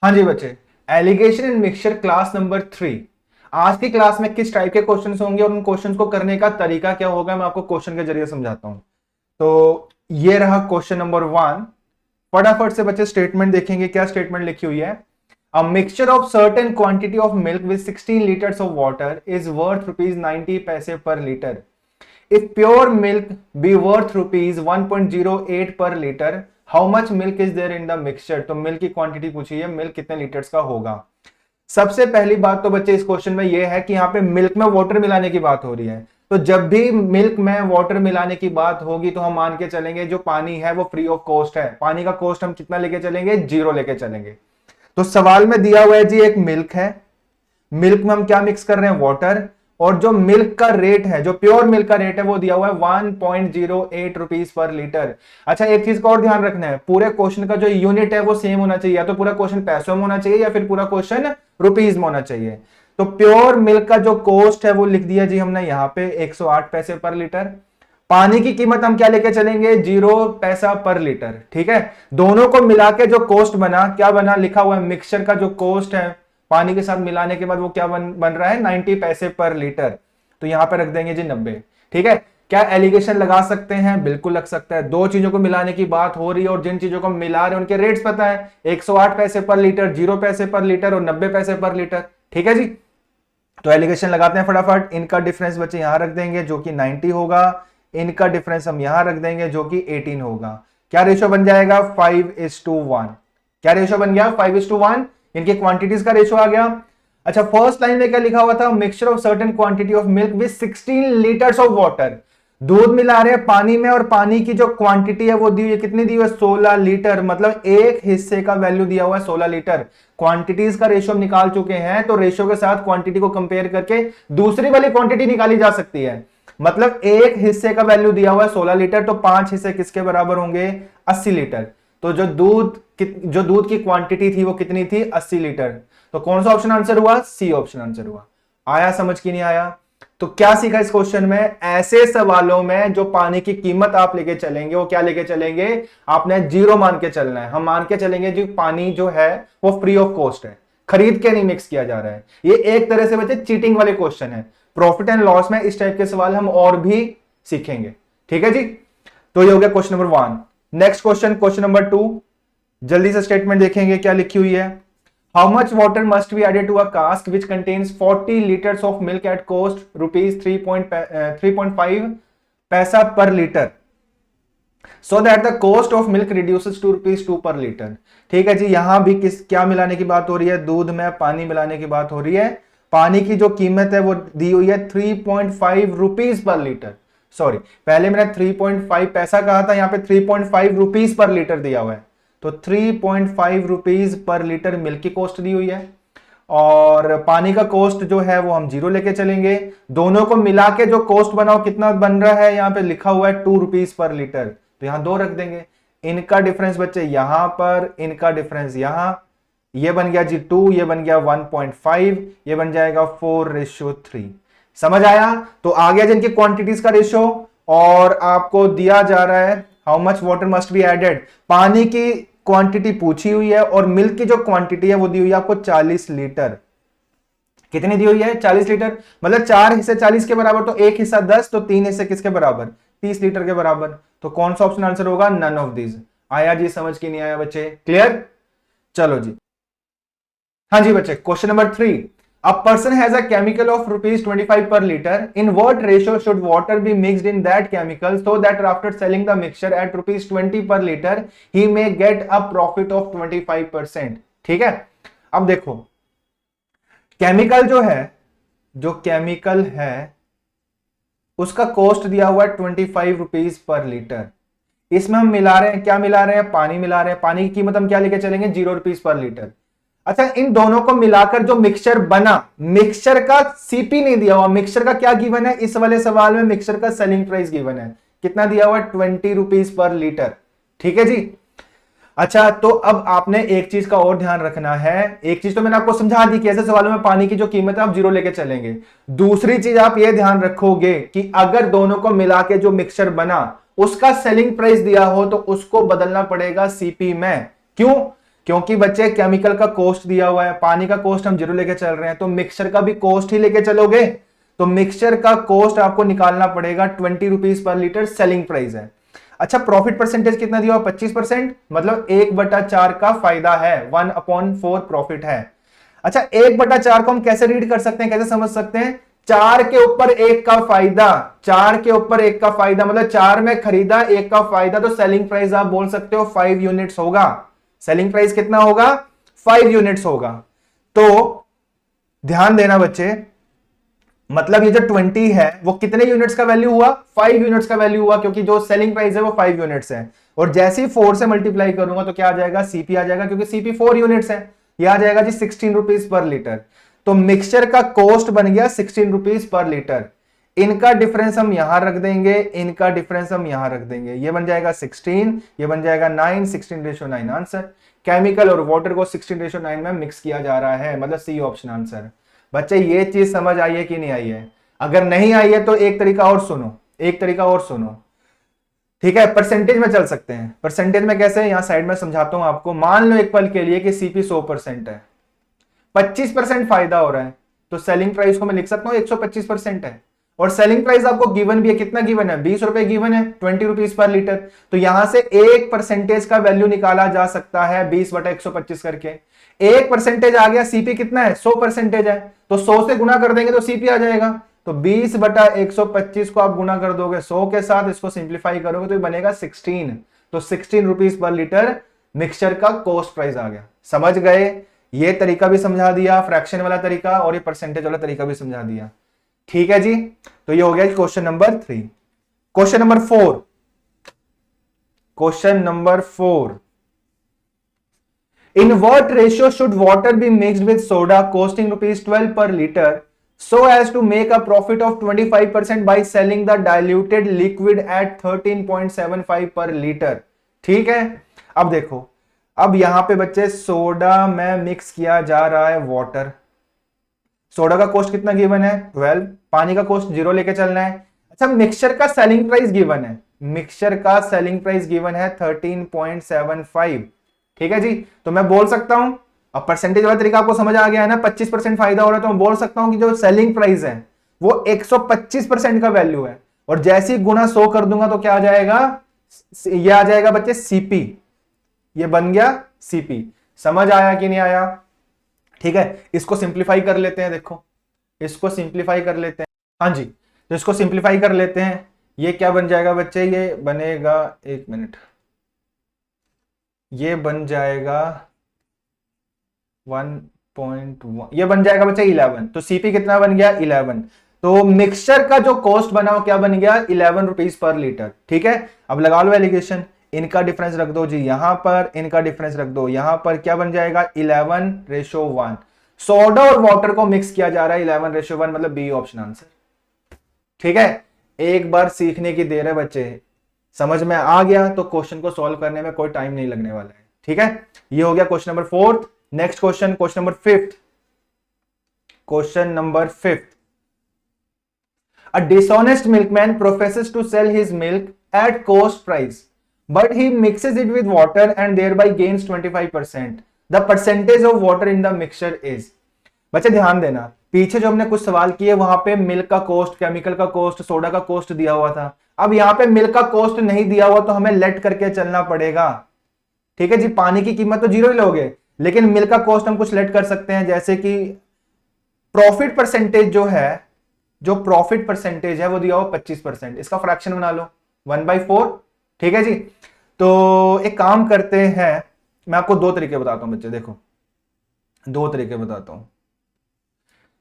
हाँ जी बच्चे, alligation in mixture class number 3। आज की क्लास में किस टाइप के क्वेश्चंस होंगे और उन क्वेश्चंस को करने का तरीका क्या होगा, मैं आपको क्वेश्चन के जरिए समझाता हूं। तो ये रहा क्वेश्चन नंबर 1। फटाफट से बच्चे स्टेटमेंट देखेंगे, क्या स्टेटमेंट लिखी हुई है। A mixture of certain quantity of milk with 16 litres of water is worth rupees 90 पैसे पर litre. If pure milk be worth rupees 1.08 per liter, how much milk is there in the mixture? तो milk की quantity पूछी है, milk कितने litres का होगा। सबसे पहली बात तो बच्चे इस क्वेश्चन में यह है कि यहाँ पे मिल्क में वाटर मिलाने की बात हो रही है। तो जब भी मिल्क में वाटर मिलाने की बात होगी तो हम मान के चलेंगे जो पानी है वो फ्री ऑफ कॉस्ट है। पानी का कॉस्ट हम कितना लेके चलेंगे? 0 लेके चलेंगे। तो सवाल में दिया हुआ है जी एक मिल्क है, मिल्क में हम क्या मिक्स कर रहे हैं? वाटर। और जो मिल्क का रेट है, जो प्योर मिल्क का रेट है वो दिया हुआ है 1.08 रुपीज पर लीटर। अच्छा, एक चीज का और ध्यान रखना है, पूरे क्वेश्चन का जो यूनिट है वो सेम होना चाहिए। या तो पूरा क्वेश्चन पैसों में होना चाहिए या फिर पूरा क्वेश्चन रुपीज में होना चाहिए। तो प्योर मिल्क का जो कॉस्ट है वो लिख दिया जी हमने यहाँ पे 108 पैसे पर लीटर। पानी की कीमत हम क्या लेके चलेंगे? 0 पैसा पर लीटर। ठीक है, दोनों को मिला के जो कॉस्ट बना, क्या बना? लिखा हुआ है मिक्सचर का जो कॉस्ट है पानी के साथ मिलाने के बाद वो क्या बन रहा है? 90 पैसे पर लीटर। तो यहां पर रख देंगे जी 90। ठीक है, क्या एलिगेशन लगा सकते हैं? बिल्कुल लग सकता है। दो चीजों को मिलाने की बात हो रही है और जिन चीजों को मिला रहे हैं उनके रेट्स पता है, 108 पैसे पर लीटर, 0 पैसे पर लीटर और 90 पैसे पर लीटर। ठीक है जी, तो एलिगेशन लगाते हैं फटाफट। इनका डिफरेंस बच्चे यहां रख देंगे जो कि 90 होगा, इनका डिफरेंस हम यहां रख देंगे जो कि 18 होगा। क्या रेशो बन जाएगा? 5:1। क्या रेशो बन गया? 5:1। इनकी क्वांटिटीज का रेशो आ गया। अच्छा, फर्स्ट लाइन में क्या लिखा हुआ था? Mixture of certain quantity of milk with 16 litres of water. दूध मिला रहे हैं पानी में और पानी की जो क्वांटिटी है वो दी हुई है, कितनी दी हुई है? 16 लीटर। मतलब एक हिस्से का वैल्यू दिया हुआ है 16 लीटर। क्वांटिटीज का रेशो हम निकाल चुके हैं, तो रेशो के साथ क्वांटिटी को कंपेयर करके दूसरी वाली क्वांटिटी निकाली जा सकती है। मतलब एक हिस्से का वैल्यू दिया हुआ है 16 लीटर, तो 5 हिस्से किसके बराबर होंगे? 80 लीटर। तो जो दूध की क्वांटिटी थी वो कितनी थी? 80 लीटर। तो कौन सा ऑप्शन आंसर हुआ? सी ऑप्शन आंसर हुआ। आया समझ की नहीं आया? तो क्या सीखा इस क्वेश्चन में? ऐसे सवालों में जो पानी की कीमत आप लेके चलेंगे वो क्या लेके चलेंगे? आपने 0 मान के चलना है। हम मान के चलेंगे जो पानी जो है वो फ्री ऑफ कॉस्ट है, खरीद के नहीं मिक्स किया जा रहा है। ये एक तरह से बच्चे चीटिंग वाले क्वेश्चन है। प्रॉफिट एंड लॉस में इस टाइप के सवाल हम और भी सीखेंगे। ठीक है जी, तो ये हो गया question number 1। Next question number 2। जल्दी से स्टेटमेंट देखेंगे क्या लिखी हुई है। How much water must be added to a cask which contains 40 litres of milk at cost rupees 3.5 पैसा per litre, so that the cost of milk reduces to rupees 2 per litre. ठीक है जी, यहां भी क्या मिलाने की बात हो रही है? दूध में पानी मिलाने की बात हो रही है। पानी की जो कीमत है वो दी हुई है 3.5 रुपीज पर लीटर। सॉरी, पहले मैंने 3.5 पैसा कहा था, यहां पे 3.5 रुपीज पर लीटर दिया हुआ है। तो 3.5 रुपीज पर लीटर मिल्क की कॉस्ट दी हुई है और पानी का कॉस्ट जो है वो हम 0 लेके चलेंगे। दोनों को मिला के जो कॉस्ट बनाओ कितना बन रहा है? यहाँ पे लिखा हुआ है 2 रुपीज पर लीटर, तो यहां 2 रख देंगे। इनका डिफरेंस बच्चे यहां पर, इनका डिफरेंस यहां, ये बन गया जी 2, ये बन गया 1.5, ये बन जाएगा 4:3। समझ आया? तो आ गया जिनकी क्वांटिटीज का रेशो और आपको दिया जा रहा है how much water must be added. पानी की क्वांटिटी पूछी हुई है और मिल्क की जो क्वांटिटी है वो दी हुई है आपको 40 लीटर। कितनी दी हुई है? 40 लीटर। मतलब 4 हिस्से 40 के बराबर, तो एक हिस्सा 10, तो 3 हिस्से किसके बराबर? 30 लीटर के बराबर। तो कौन सा ऑप्शन आंसर होगा? None of these. आया जी समझ की नहीं आया बच्चे? क्लियर? चलो जी, हाँ जी बच्चे, question number 3। A person has a chemical of rupees 25 per liter. In what ratio should water be mixed in that chemical so that after selling the mixture at rupees 20 per liter, he may get a profit of 25%? ठीक है, अब देखो chemical जो chemical है उसका cost दिया हुआ है 25 रुपीज पर लीटर। इसमें हम मिला रहे हैं, क्या मिला रहे हैं? पानी मिला रहे हैं। पानी की कीमत हम क्या लेके चलेंगे? 0 रुपीज पर लीटर। अच्छा, इन दोनों को मिलाकर जो मिक्सचर बना, मिक्सचर का सीपी नहीं दिया हुआ। मिक्सचर का क्या गिवन है इस वाले सवाल में? मिक्सचर का सेलिंग प्राइस गिवन है। कितना दिया हुआ है? 20 रुपीज पर लीटर। ठीक है जी। अच्छा, तो अब आपने एक चीज का और ध्यान रखना है। एक चीज तो मैंने आपको समझा दी कि ऐसे सवालों में पानी की जो कीमत है आप 0 लेके चलेंगे। दूसरी चीज आप ये ध्यान रखोगे कि अगर दोनों को मिला के जो मिक्सचर बना उसका सेलिंग प्राइस दिया हो तो उसको बदलना पड़ेगा सीपी में। क्यों? क्योंकि बच्चे केमिकल का कॉस्ट दिया हुआ है, पानी का कॉस्ट हम जीरो लेके चल रहे हैं, तो मिक्सचर का भी कॉस्ट ही लेके चलोगे, तो मिक्सचर का कॉस्ट आपको निकालना पड़ेगा 20 rupees per litre selling price है। अच्छा, प्रॉफिट परसेंटेज कितना दिया हुआ? 25%, मतलब 1/4 का फायदा है, 1/4 प्रॉफिट है। अच्छा, 1/4 को हम कैसे रीड कर सकते हैं, कैसे समझ सकते हैं? 4 के ऊपर 1 का फायदा, 4 के ऊपर 1 का फायदा मतलब 4 में खरीदा, 1 का फायदा, तो सेलिंग प्राइस आप बोल सकते हो 5 यूनिट्स होगा। सेलिंग प्राइस कितना होगा? 5 यूनिट्स होगा। तो ध्यान देना बच्चे, मतलब ये जो 20 है वो कितने यूनिट्स का वैल्यू हुआ? 5 यूनिट्स का वैल्यू हुआ, क्योंकि जो सेलिंग प्राइस है वो 5 यूनिट्स है। और जैसे ही 4 से मल्टीप्लाई करूंगा तो क्या आ जाएगा? सीपी आ जाएगा, क्योंकि सीपी 4 यूनिट्स है। ये आ जाएगा जी 16 रुपीज पर लीटर। तो मिक्सचर का कॉस्ट बन गया 16 रुपीज पर लीटर। इनका डिफरेंस हम यहां रख देंगे, इनका डिफरेंस हम यहां रख देंगे, ये बन जाएगा 16, ये बन जाएगा 9, 16:9 आंसर। केमिकल और वाटर को 16:9 में मिक्स किया जा रहा है, मतलब सी ऑप्शन आंसर। बच्चे ये चीज समझ आई है कि नहीं आई है? अगर नहीं आई है तो एक तरीका और सुनो, एक तरीका और सुनो, ठीक है? परसेंटेज में चल सकते हैं। परसेंटेज में कैसे? यहां साइड में समझाता हूं आपको। मान लो एक पल के लिए कि सीपी 100% है, 25% फायदा हो रहा है, तो सेलिंग प्राइस को मैं लिख सकता हूं 125% है। और सेलिंग प्राइस आपको गिवन भी है, कितना गिवन है? 20 रुपए गिवन है, 20 रुपीज पर लीटर। तो यहां से 1% का वैल्यू निकाला जा सकता है 20/125 करके। 1% आ गया, सीपी कितना है? 100% है, तो 100 से गुना कर देंगे तो सीपी आ जाएगा। तो 20/125 को आप गुना कर दोगे 100 के साथ, इसको सिंप्लीफाई करोगे तो ये बनेगा 16। तो 16 रुपीज पर लीटर मिक्सचर का कॉस्ट प्राइस आ गया। समझ गए? ये तरीका भी समझा दिया, फ्रैक्शन वाला तरीका, और ये परसेंटेज वाला तरीका भी समझा दिया। ठीक है जी, तो ये हो गया question number 3। Question number 4, question number 4, in what ratio should water be mixed with soda costing ₹12 per liter so as to make a profit of 25% by selling the diluted liquid at 13.75 per liter? ठीक है, अब देखो, अब यहां पे बच्चे soda में mix किया जा रहा है वाटर। सोडा का कॉस्ट कितना गिवन है? 12, पानी का कॉस्ट 0 लेके चलना है। अच्छा, मिक्सचर का सेलिंग प्राइस गिवन है, मिक्सचर का सेलिंग प्राइस गिवन है 13.75। ठीक है जी, तो मैं बोल सकता हूं, अब परसेंटेज वाला तरीका आपको समझ आ गया है ना, 25% फायदा हो रहा है, तो मैं बोल सकता हूं कि जो सेलिंग प्राइस है वो 125% का वैल्यू है। और जैसे ही गुना 100 कर दूंगा तो क्या आ जाएगा? ये आ जाएगा बच्चे सीपी, ये बन गया सीपी। समझ आया कि नहीं आया? ठीक है, इसको सिंप्लीफाई कर लेते हैं, देखो इसको सिंप्लीफाई कर लेते हैं। हाँ जी, तो इसको सिंप्लीफाई कर लेते हैं। ये क्या बन जाएगा बच्चे? ये बनेगा, एक मिनट, ये बन जाएगा 1.1, ये बन जाएगा बच्चे 11। तो सीपी कितना बन गया? 11। तो मिक्सचर का जो कॉस्ट बना वो क्या बन गया? 11 रुपीज पर लीटर। ठीक है, अब लगा लो एलिगेशन, इनका डिफरेंस रख दो जी यहां पर, इनका डिफरेंस रख दो यहां पर, क्या बन जाएगा? 11:1। सोडा और वाटर को मिक्स किया जा रहा है 11:1, मतलब बी ऑप्शन आंसर। ठीक है, एक बार सीखने की देर है बच्चे, समझ में आ गया तो क्वेश्चन को सॉल्व करने में कोई टाइम नहीं लगने वाला है। ठीक है, ये हो गया question number 4। Next question, question number 5। Question number 5, a dishonest milkman professes to sell his milk at cost price but he mixes it with water and thereby gains 25%. The percentage of water in the mixture is? बच्चे ध्यान देना, पीछे जो हमने कुछ सवाल किए वहां पे मिल्क का कॉस्ट, केमिकल का कॉस्ट, सोडा का कॉस्ट दिया हुआ था। अब यहां पे मिल्क का कॉस्ट नहीं दिया हुआ तो हमें लेट करके चलना पड़ेगा। ठीक है जी, पानी की कीमत तो 0 ही लोगे, लेकिन मिल्क का कॉस्ट हम कुछ लेट कर सकते हैं, जैसे कि प्रॉफिट परसेंटेज जो है, जो प्रॉफिट परसेंटेज है वो दिया हुआ 25%, इसका फ्रैक्शन बना लो 1/4। ठीक है जी, तो एक काम करते हैं, मैं आपको दो तरीके बताता हूं बच्चे, देखो दो तरीके बताता हूं,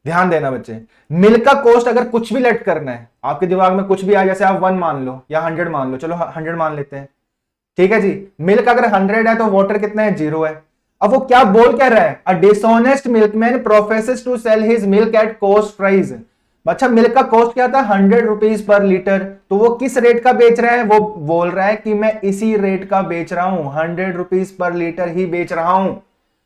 ध्यान देना बच्चे। मिल्क का कॉस्ट अगर कुछ भी लेट करना है, आपके दिमाग में कुछ भी आए, जैसे आप 1 मान लो या 100 मान लो, चलो 100 मान लेते हैं। ठीक है जी, मिल्क अगर 100 है तो वाटर कितना है? 0 है। अब वो क्या बोल क्या रहा है? A dishonest milkman professes to sell his milk at cost price. अच्छा, मिल्क का कॉस्ट क्या था? 100 रुपीज पर लीटर। तो वो किस रेट का बेच रहा है? वो बोल रहा है कि मैं इसी रेट का बेच रहा हूं, 100 रुपीज पर लीटर ही बेच रहा हूं,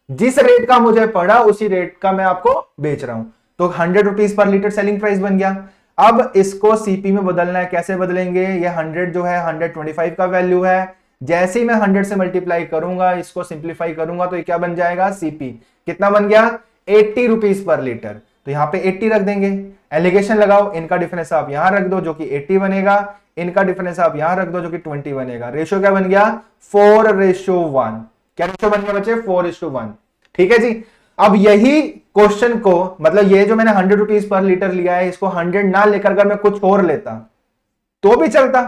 जिस रेट का मुझे पड़ा उसी रेट का मैं आपको बेच रहा हूं। तो 100 rupees per litre selling price बन गया। अब इसको सीपी में बदलना है, कैसे बदलेंगे? ये 100 जो है 125 का वैल्यू है, जैसे ही मैं 100 से मल्टीप्लाई करूंगा, इसको सिंप्लीफाई करूंगा, तो ये क्या बन जाएगा, सीपी कितना बन गया, 80 रुपीज पर लीटर। तो यहां पे 80 रख देंगे, एलिगेशन लगाओ, इनका डिफरेंस आप यहां रख दो जो कि 80 बनेगा, इनका डिफरेंस आप यहां रख दो जो कि 20 बनेगा। रेशियो क्या बन गया, 4:1। क्या रेशियो बन गया बच्चे, 4:1। ठीक है जी। अब यही क्वेश्चन को, मतलब ये जो मैंने 100 रुपीज पर लीटर लिया है, इसको 100 ना लेकर अगर मैं कुछ और लेता तो भी चलता।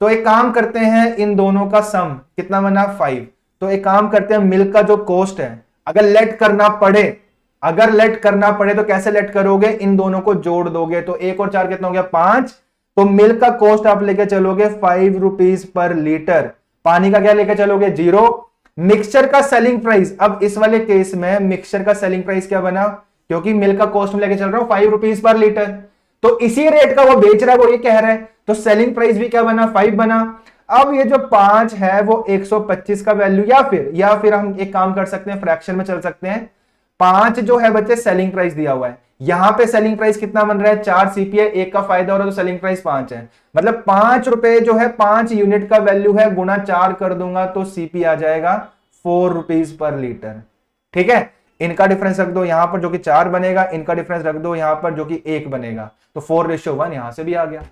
तो एक काम करते हैं, इन दोनों का सम कितना बना, 5। तो एक काम करते हैं, मिल्क का जो कॉस्ट है, अगर लेट करना पड़े तो कैसे लेट करोगे, इन दोनों को जोड़ दोगे। तो 1 और 4 कितना हो गया, 5। तो मिल्क का कॉस्ट आप लेके चलोगे 5 रुपीज पर लीटर, पानी का क्या लेके चलोगे, 0। मिक्सचर का सेलिंग प्राइस, अब इस वाले केस में मिक्सचर का सेलिंग प्राइस क्या बना, क्योंकि मिल्क का कॉस्ट में लेके चल रहा हूं 5 रुपीज पर लीटर, तो इसी रेट का वो बेच रहा है, वो ये कह रहा है, तो सेलिंग प्राइस भी क्या बना, 5 बना। अब ये जो 5 है वो 125 का वैल्यू, या फिर हम एक काम कर सकते हैं, फ्रैक्शन में चल सकते हैं। 5 जो है बच्चे सेलिंग प्राइस दिया हुआ है, यहां पे सेलिंग प्राइस कितना बन रहा है, 4 सीपी है, 1 का फायदा हो रहा है, तो सेलिंग प्राइस 5 है। मतलब 5 रुपए जो है 5 यूनिट का वैल्यू है, गुना 4 कर दूंगा तो सीपी आ जाएगा 4 रुपीज पर लीटर। ठीक है, इनका डिफरेंस रख दो यहां पर जो कि 4 बनेगा, इनका डिफरेंस रख दो यहां पर जो कि 1 बनेगा, तो 4:1 यहां से भी आ गया।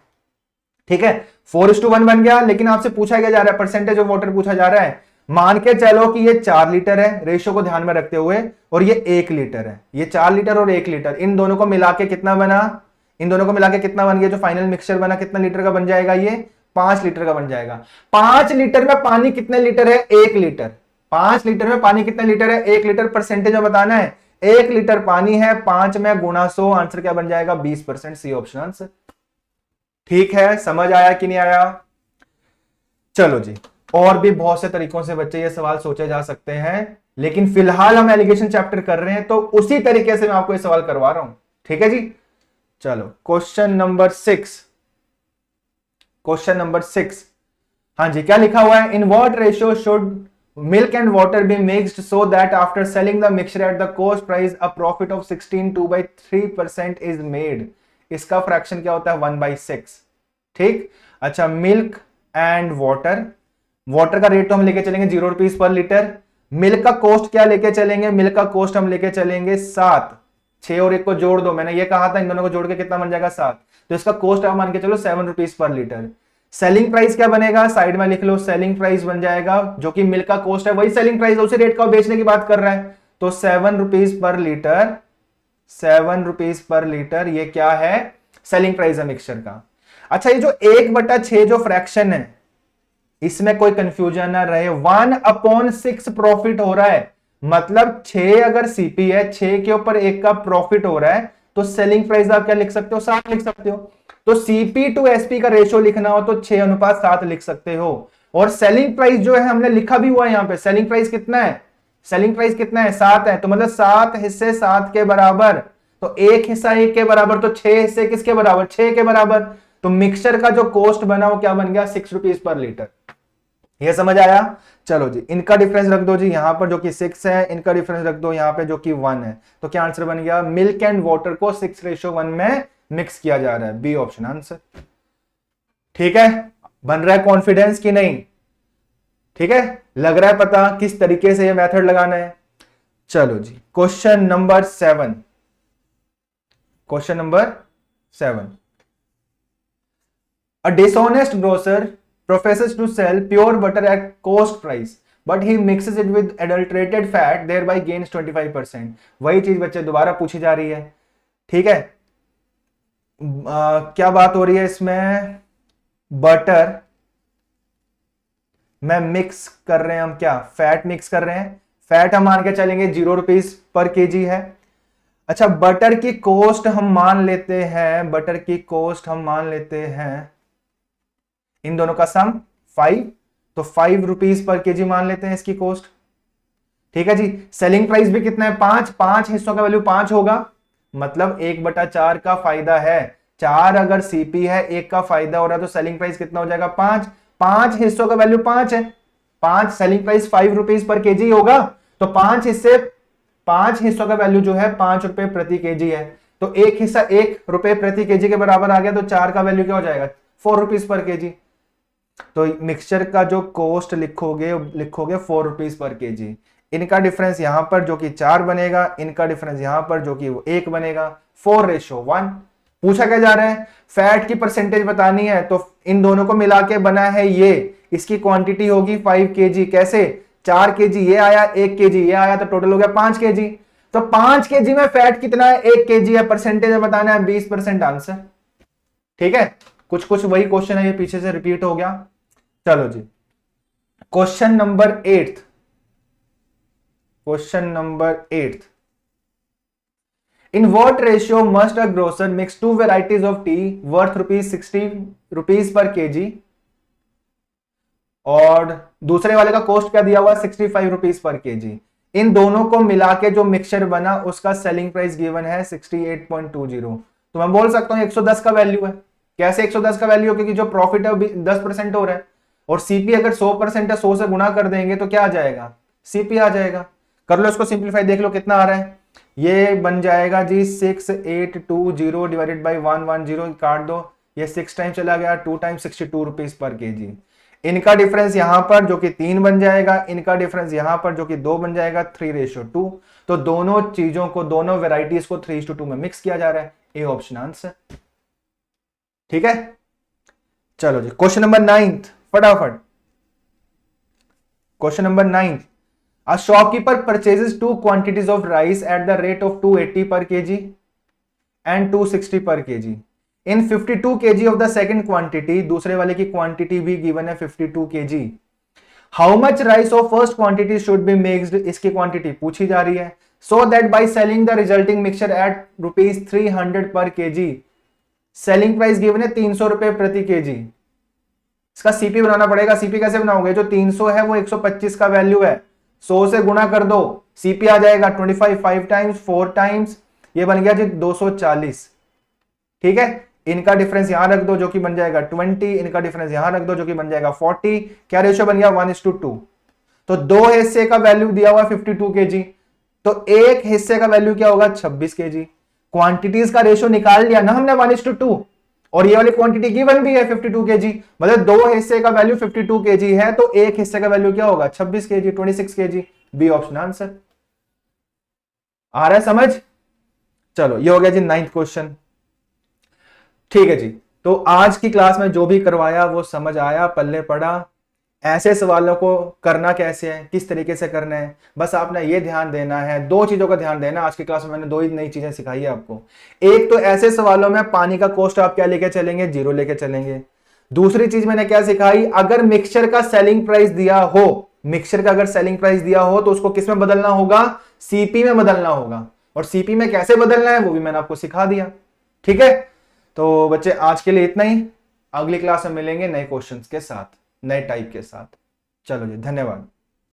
ठीक है, 4:1 बन गया। लेकिन आपसे पूछा क्या जा रहा है, परसेंटेज ऑफ वाटर पूछा जा रहा है। मान के चलो कि ये 4 लीटर है, रेशियो को ध्यान में रखते हुए, और ये 1 लीटर है, ये 4 लीटर और 1 लीटर, इन दोनों को मिला के कितना बना, इन दोनों को मिला के कितना बन गया, जो फाइनल मिक्सचर बना कितना लीटर का बन जाएगा, ये 5 लीटर का बन जाएगा। 5 लीटर में पानी कितने लीटर है, 1 लीटर। 5 लीटर में पानी कितने लीटर है, 1 लीटर। परसेंटेज में बताना है, 1 लीटर पानी है, 5 में गुणा 100, आंसर क्या बन जाएगा, 20%, सी ऑप्शन आंसर। ठीक है, समझ आया कि नहीं आया। चलो जी, और भी बहुत से तरीकों से बच्चे ये सवाल सोचे जा सकते हैं, लेकिन फिलहाल हम एलिगेशन चैप्टर कर रहे हैं, तो उसी तरीके से मैं आपको ये सवाल करवा रहा हूं। ठीक है जी, चलो क्वेश्चन नंबर 6। क्वेश्चन नंबर 6, हाँ जी, क्या लिखा हुआ है, in what ratio should milk and water be mixed so that after selling the mixture at the cost price a profit of 16.2/3% is made. इसका फ्रैक्शन क्या होता है, 1/6। ठीक, अच्छा, मिल्क एंड वाटर, वाटर का रेट तो हम लेके चलेंगे 0 रुपीज पर लीटर। मिल्क का कॉस्ट क्या लेके चलेंगे, मिल्क का कॉस्ट हम लेके चलेंगे 7। 6 और 1 को जोड़ दो, मैंने ये कहा था, इन दोनों को जोड़ के कितना बन जाएगा, 7। तो इसका कॉस्ट आप मान के चलो 7 rupees per litre. Selling price क्या बनेगा, साइड में लिख लो, सेलिंग प्राइस बन जाएगा, जो कि मिल्क का कॉस्ट है वही सेलिंग प्राइस, उसी रेट का बेचने की बात कर रहा है, तो 7 rupees per litre. 7 rupees per litre, ये क्या है, सेलिंग प्राइस है मिक्सचर का। अच्छा, ये जो 1/6 जो फ्रैक्शन है, इसमें कोई कंफ्यूजन ना रहे, 1/6 प्रॉफिट हो रहा है, मतलब 6 अगर सीपी है, 6 के ऊपर 1 का प्रॉफिट हो रहा है, तो सेलिंग प्राइस आप क्या लिख सकते हो, 7 लिख सकते हो। तो सीपी टू एसपी का रेशियो लिखना हो तो 6:7 लिख सकते हो। और सेलिंग प्राइस जो है हमने लिखा भी हुआ है यहां पे, सेलिंग प्राइस कितना है, सेलिंग प्राइस कितना है, 7 है, तो मतलब 7 हिस्से 7 के बराबर, तो 1 हिस्सा 1 के बराबर, तो 6 हिस्से किसके बराबर, 6 के बराबर। तो मिक्सचर का जो कॉस्ट बना वो क्या बन गया, 6 रुपीज पर लीटर। ये समझ आया। चलो जी, इनका डिफरेंस रख दो जी यहां पर जो कि 6 है, इनका डिफरेंस रख दो यहां पे जो कि 1 है, तो क्या आंसर बन गया, मिल्क एंड वाटर को 6:1 में मिक्स किया जा रहा है, बी ऑप्शन आंसर। ठीक है, बन रहा है कॉन्फिडेंस कि नहीं, ठीक है, लग रहा है पता किस तरीके से ये मेथड लगाना है। चलो जी, question number 7। Question number 7, a dishonest grocer professes to sell pure butter at cost price but he mixes it with adulterated fat thereby gains 25%। वही चीज बच्चे दोबारा पूछी जा रही है। ठीक है, क्या बात हो रही है इसमें, बटर में मिक्स कर रहे हैं हम, क्या फैट मिक्स कर रहे हैं, फैट हम मान के चलेंगे 0 रुपीज पर केजी है। अच्छा, बटर की कॉस्ट हम मान लेते हैं, बटर की कॉस्ट हम मान लेते हैं, इन दोनों का सम 5, तो 5 रुपीज पर केजी मान लेते हैं इसकी कॉस्ट। ठीक है जी, सेलिंग प्राइस भी कितना है, 5, 5 हिस्सों का वैल्यू 5 होगा, मतलब 1/4 का फायदा है, 4 अगर सीपी है, 1 का फायदा हो रहा है, तो सेलिंग प्राइस कितना हो जाएगा, 5। 5 हिस्सों का वैल्यू 5 है, 5 selling price 5 rupees per KG होगा, तो 5 हिस्सों का वैल्यू जो है 5 रुपए प्रति केजी है, तो 1 हिस्सा 1 रुपए प्रति केजी के बराबर आ गया, तो 4 का वैल्यू क्या हो जाएगा, 4 रुपीज पर केजी। तो मिक्सचर का जो कॉस्ट लिखोगे लिखोगे 4 रुपीज पर केजी। इनका डिफरेंस यहां पर जो कि 4 बनेगा, इनका डिफरेंस यहां पर जो कि 1 बनेगा। 4:1। पूछा क्या जा रहा है, फैट की परसेंटेज बतानी है, तो इन दोनों को मिला के बना है ये, इसकी क्वांटिटी होगी 5 केजी। कैसे, 4 केजी ये आया, 1 केजी ये आया, तो टोटल हो गया 5 केजी। तो 5 केजी में फैट कितना है, 1 केजी है, परसेंटेज बताना है 20% आंसर। ठीक है, कुछ कुछ वही क्वेश्चन है, ये पीछे से रिपीट हो गया। चलो जी, question number 8। Question number 8, in what ratio must a grocer mix 2 varieties of tea worth ₹60 per kg, और दूसरे वाले का कॉस्ट क्या दिया हुआ, ₹65 पर केजी। इन दोनों को मिला के जो मिक्सचर बना उसका सेलिंग प्राइस गिवन है 68.20। तो मैं बोल सकता हूं 110 का वैल्यू है। कैसे 110 का वैल्यू, क्योंकि जो प्रॉफिट है 10% हो रहा है, और सीपी अगर 100% है, 100 से गुना कर देंगे तो क्या आ जाएगा, सीपी आ जाएगा। कर लो इसको सिंप्लीफाई, देख लो कितना आ रहा है। ये बन जाएगा जी 6820 डिवाइडेड बाई 110, काट दो, ये 6 टाइम चला गया, 2 टाइम 62 रुपीज पर केजी। इनका डिफरेंस यहां पर जो कि 3 बन जाएगा, इनका डिफरेंस यहां पर जो कि 2 बन जाएगा, 3:2। तो दोनों चीजों को, दोनों वेराइटीज को 3:2 में मिक्स किया जा रहा है। A option answer. ठीक है, चलो जी क्वेश्चन नंबर 9, फटाफट। Question number 9, a shopkeeper purchases 2 quantities of rice at the rate of 280 per kg and 260 per kg. In 52 kg of the second quantity, दूसरे वाले की क्वांटिटी भी गिवन है 52 kg. How much rice of first quantity should be mixed? इसकी quantity पूछी जा रही है। So that by selling the resulting mixture at ₹300 per kg, selling price given है 300 रुपए प्रति केजी। इसका सीपी बनाना पड़ेगा। सीपी कैसे बनाओगे, जो 300 है वो 125 का वैल्यू है, 100 से गुणा कर दो, सीपी आ जाएगा 25, 5 टाइम्स 4 टाइम्स, ये बन गया जी 240। ठीक है, इनका डिफरेंस यहां रख दो जो कि बन जाएगा 20, इनका डिफरेंस यहां रख दो जो कि बन जाएगा 40। क्या रेशियो बन गया, 1:2। तो 2 हिस्से का वैल्यू दिया हुआ 52 केजी, तो एक हिस्से का वैल्यू क्या होगा, 26 केजी। क्वांटिटीज का रेशियो निकाल लिया ना हमने 1:2, और ये वाली क्वांटिटी गिवन भी है 52 केजी, मतलब 2 हिस्से का वैल्यू 52 केजी है, तो एक हिस्से का वैल्यू क्या होगा, 26 KG, 26 KG. B option answer. आ रहा है समझ। चलो ये हो गया जी 9th क्वेश्चन। ठीक है जी, तो आज की क्लास में जो भी करवाया वो समझ आया, पल्ले पड़ा। ऐसे सवालों को करना कैसे है, किस तरीके से करना है, बस आपने ये ध्यान देना है। 2 चीजों का ध्यान देना। आज की क्लास में मैंने 2 ही नई चीजें सिखाई है आपको। एक तो ऐसे सवालों में पानी का कॉस्ट आप क्या लेके चलेंगे, 0 लेके चलेंगे। दूसरी चीज मैंने क्या सिखाई, अगर मिक्सचर का सेलिंग प्राइस दिया हो, मिक्सचर का अगर सेलिंग प्राइस दिया हो तो उसको किस में बदलना होगा, सीपी में बदलना होगा। और सीपी में कैसे बदलना है वो भी मैंने आपको सिखा दिया। ठीक है, तो बच्चे आज के लिए इतना ही। अगली क्लास में मिलेंगे नए क्वेश्चंस के साथ, नए टाइप के साथ। चलो जी, धन्यवाद।